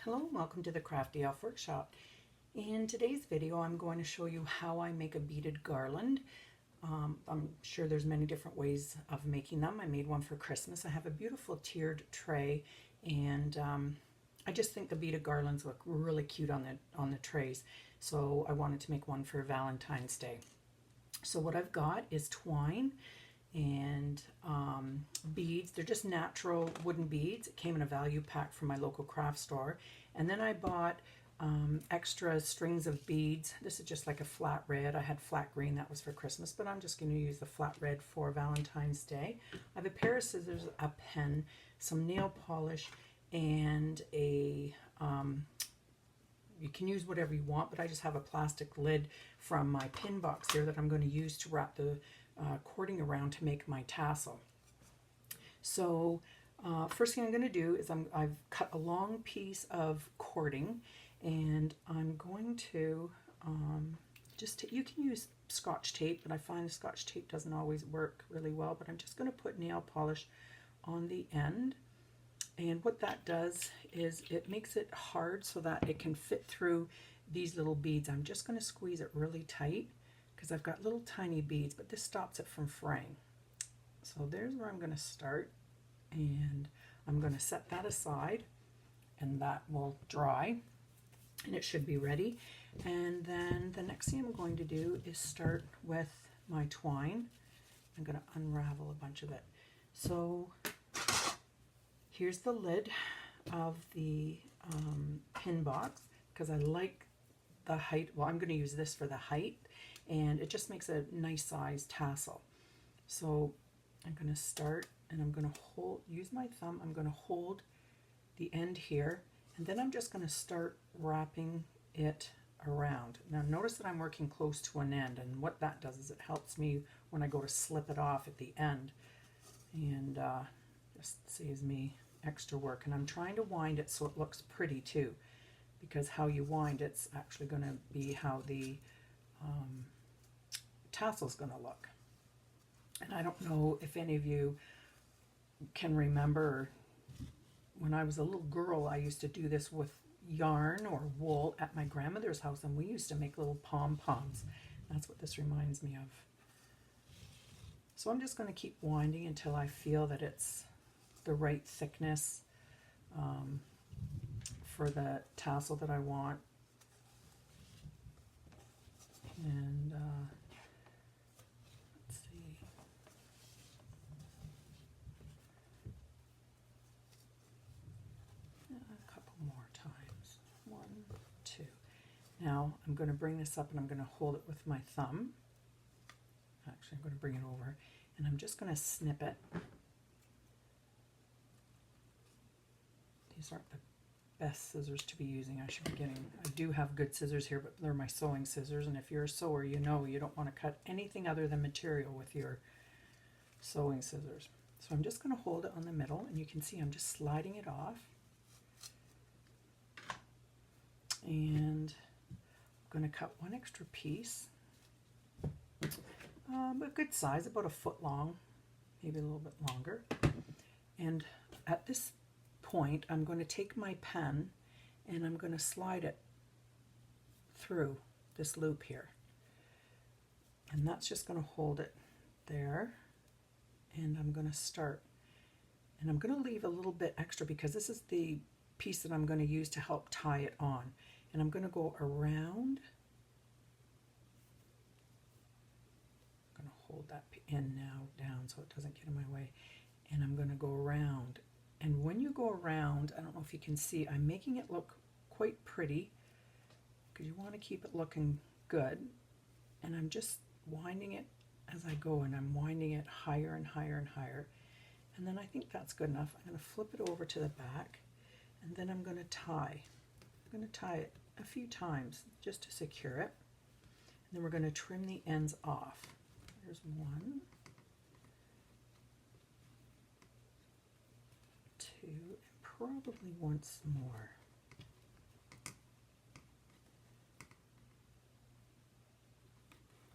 Hello, welcome to the Crafty Elf Workshop. In today's video I'm going to show you how I make a beaded garland. I'm sure there's many different ways of making them. I made one for Christmas. I have a beautiful tiered tray, and I just think the beaded garlands look really cute on the trays, so I wanted to make one for Valentine's Day. So what I've got is twine and beads. They're just natural wooden beads. It came in a value pack from my local craft store. And then I bought extra strings of beads. This is just like a flat red. I had flat green, that was for Christmas, but I'm just going to use the flat red for Valentine's Day. I have a pair of scissors, a pen, some nail polish, and a you can use whatever you want, but I just have a plastic lid from my pin box here that I'm going to use to wrap the cording around to make my tassel. So first thing I'm going to do is I've cut a long piece of cording, and I'm going to you can use Scotch tape, but I find the Scotch tape doesn't always work really well, but I'm just going to put nail polish on the end. And what that does is it makes it hard so that it can fit through these little beads. I'm just going to squeeze it really tight because I've got little tiny beads, but this stops it from fraying. So there's where I'm going to start, and I'm going to set that aside, and that will dry, and it should be ready. And then the next thing I'm going to do is start with my twine. I'm going to unravel a bunch of it. So here's the lid of the pin box, because I like the height. Well, I'm going to use this for the height, and it just makes a nice size tassel. So I'm going to start, and I'm going to use my thumb, I'm going to hold the end here, and then I'm just going to start wrapping it around. Now notice that I'm working close to an end, and what that does is it helps me when I go to slip it off at the end, and just saves me extra work. And I'm trying to wind it so it looks pretty too, because how you wind it's actually going to be how the tassel is going to look. And I don't know if any of you can remember, when I was a little girl I used to do this with yarn or wool at my grandmother's house, and we used to make little pom-poms. That's what this reminds me of. So I'm just going to keep winding until I feel that it's the right thickness for the tassel that I want. And let's see. A couple more times. 1, 2. Now I'm going to bring this up, and I'm going to hold it with my thumb. Actually, I'm going to bring it over, and I'm just going to snip it. These aren't the best scissors to be using. I should be getting, I do have good scissors here, but they're my sewing scissors, and if you're a sewer, you know you don't want to cut anything other than material with your sewing scissors. So I'm just going to hold it on the middle, and you can see I'm just sliding it off, and I'm going to cut one extra piece, a good size, about a foot long, maybe a little bit longer. And at this point I'm going to take my pen, and I'm going to slide it through this loop here, and that's just going to hold it there. And I'm going to start, and I'm going to leave a little bit extra because this is the piece that I'm going to use to help tie it on. And I'm going to go around, I'm going to hold that end now down so it doesn't get in my way, and I'm going to go around. And when you go around, I don't know if you can see, I'm making it look quite pretty because you want to keep it looking good. And I'm just winding it as I go, and I'm winding it higher and higher and higher. And then I think that's good enough. I'm going to flip it over to the back, and then I'm going to tie. I'm going to tie it a few times just to secure it. And then we're going to trim the ends off. There's 1, 2, and probably once more.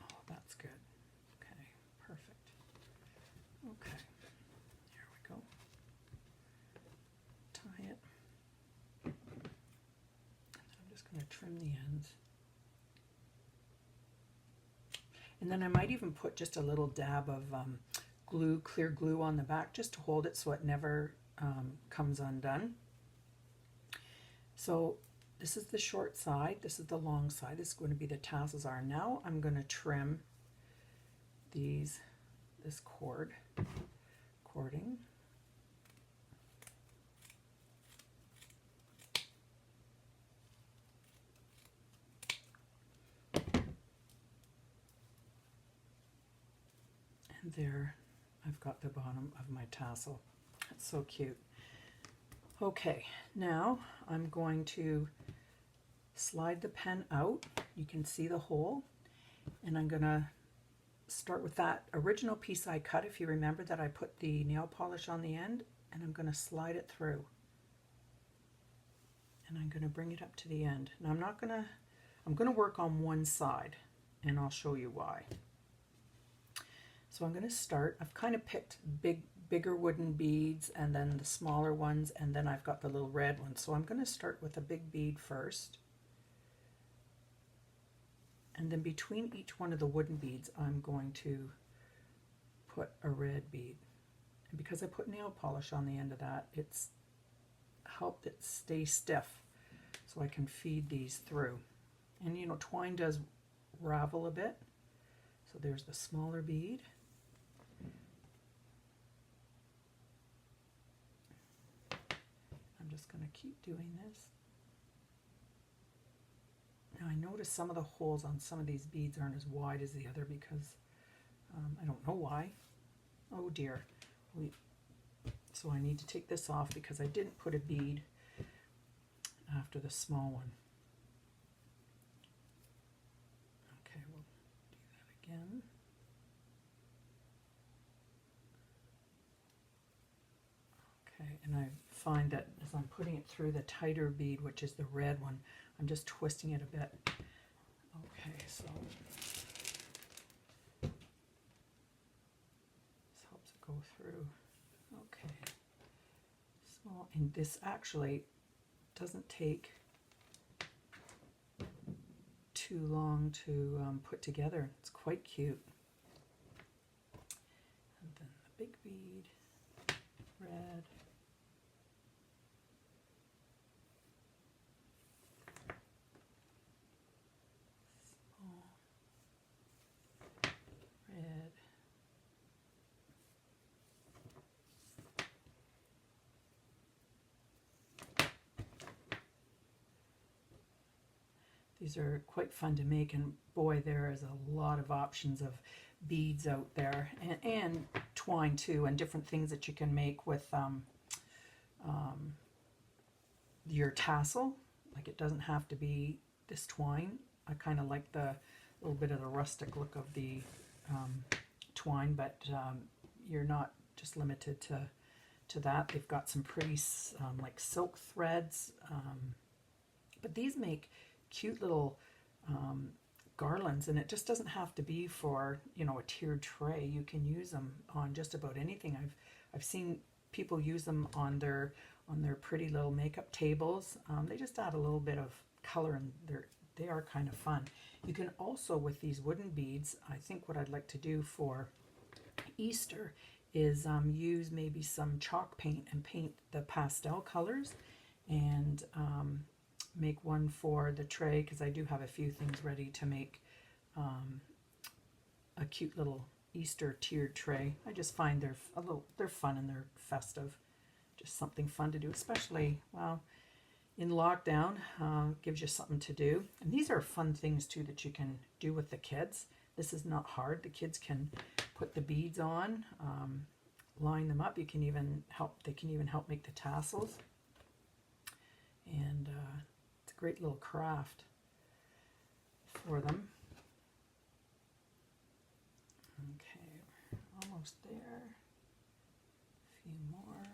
Oh, that's good. Okay, perfect. Okay, here we go. Tie it. trim the ends. And then I might even put just a little dab of glue, clear glue on the back, just to hold it so it never comes undone. So this is the short side, this is the long side, this is going to be the tassels are. Now I'm going to trim this cording. And there I've got the bottom of my tassel. That's so cute. Okay, now I'm going to slide the pen out. You can see the hole, and I'm going to start with that original piece I cut. If you remember that I put the nail polish on the end, and I'm going to slide it through. And I'm going to bring it up to the end. Now I'm going to work on one side, and I'll show you why. So I'm going to start, I've kind of picked bigger wooden beads and then the smaller ones, and then I've got the little red ones. So I'm going to start with a big bead first. And then between each one of the wooden beads, I'm going to put a red bead. And because I put nail polish on the end of that, it's helped it stay stiff so I can feed these through. And you know, twine does ravel a bit. So there's the smaller bead. I'm just going to keep doing this. Now I notice some of the holes on some of these beads aren't as wide as the other because I don't know why. Oh dear. So I need to take this off because I didn't put a bead after the small one. Okay, we'll do that again. Okay, and I find that as I'm putting it through the tighter bead, which is the red one, I'm just twisting it a bit. Okay, so this helps it go through. Okay, small, and this actually doesn't take too long to put together. It's quite cute. And then the big bead, red. Red. These are quite fun to make, and boy, there is a lot of options of beads out there, and twine too, and different things that you can make with your tassel. Like, it doesn't have to be this twine. I kind of like the little bit of the rustic look of the twine, but you're not just limited to that. They've got some pretty like silk threads, but these make cute little garlands, and it just doesn't have to be for, you know, a tiered tray. You can use them on just about anything. I've seen people use them on their pretty little makeup tables. They just add a little bit of color, and they are kind of fun. You can also, with these wooden beads, I think what I'd like to do for Easter is use maybe some chalk paint and paint the pastel colors, and make one for the tray, because I do have a few things ready to make a cute little Easter tiered tray. I just find they're fun and they're festive. Just something fun to do, especially, well, in lockdown. Gives you something to do. And these are fun things too that you can do with the kids. This is not hard. The kids can put the beads on, line them up. They can even help make the tassels. And it's a great little craft for them. Okay, we're almost there. A few more.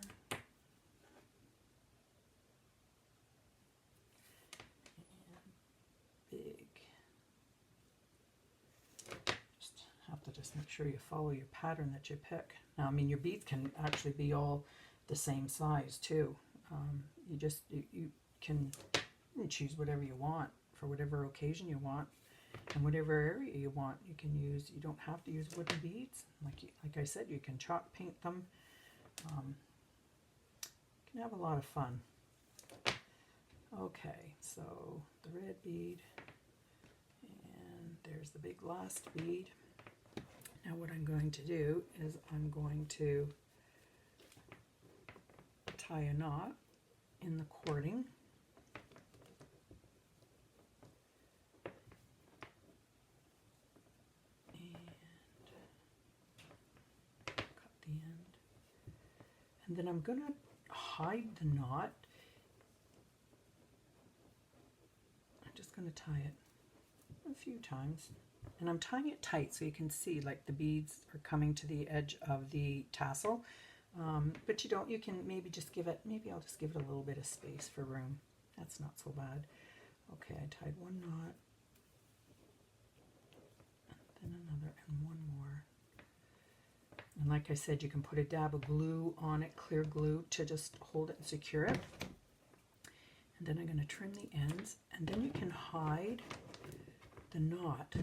Big. Just make sure you follow your pattern that you pick. Now, I mean, your beads can actually be all the same size too. You can choose whatever you want for whatever occasion you want and whatever area you want. You can use, you don't have to use wooden beads. Like I said, you can chalk paint them. You can have a lot of fun. Okay, so the red bead, and there's the big last bead. Now what I'm going to do is I'm going to tie a knot in the cording. And then I'm going to hide the knot. I'm just going to tie it a few times. And I'm tying it tight so you can see like the beads are coming to the edge of the tassel. But you don't, you can maybe just give it, maybe I'll just give it a little bit of space for room. That's not so bad. Okay, I tied one knot. And then another and one more. And like I said, you can put a dab of glue on it, clear glue, to just hold it and secure it. And then I'm going to trim the ends, and then you can hide the knot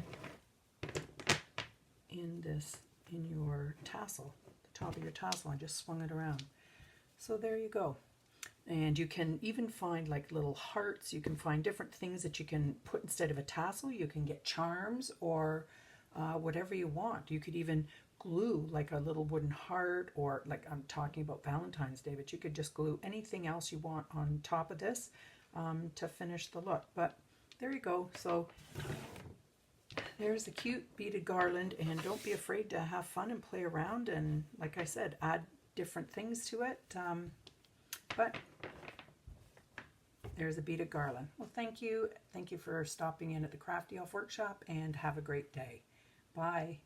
in this, in your tassel, the top of your tassel. I just swung it around. So there you go. And you can even find like little hearts. You can find different things that you can put instead of a tassel. You can get charms or whatever you want. You could even glue like a little wooden heart, or like I'm talking about Valentine's Day, but you could just glue anything else you want on top of this to finish the look. But there you go. So there's a cute beaded garland, and don't be afraid to have fun and play around, and like I said, add different things to it. But there's a beaded garland. Well, thank you. Thank you for stopping in at the Crafty Elf Workshop, and have a great day. Bye.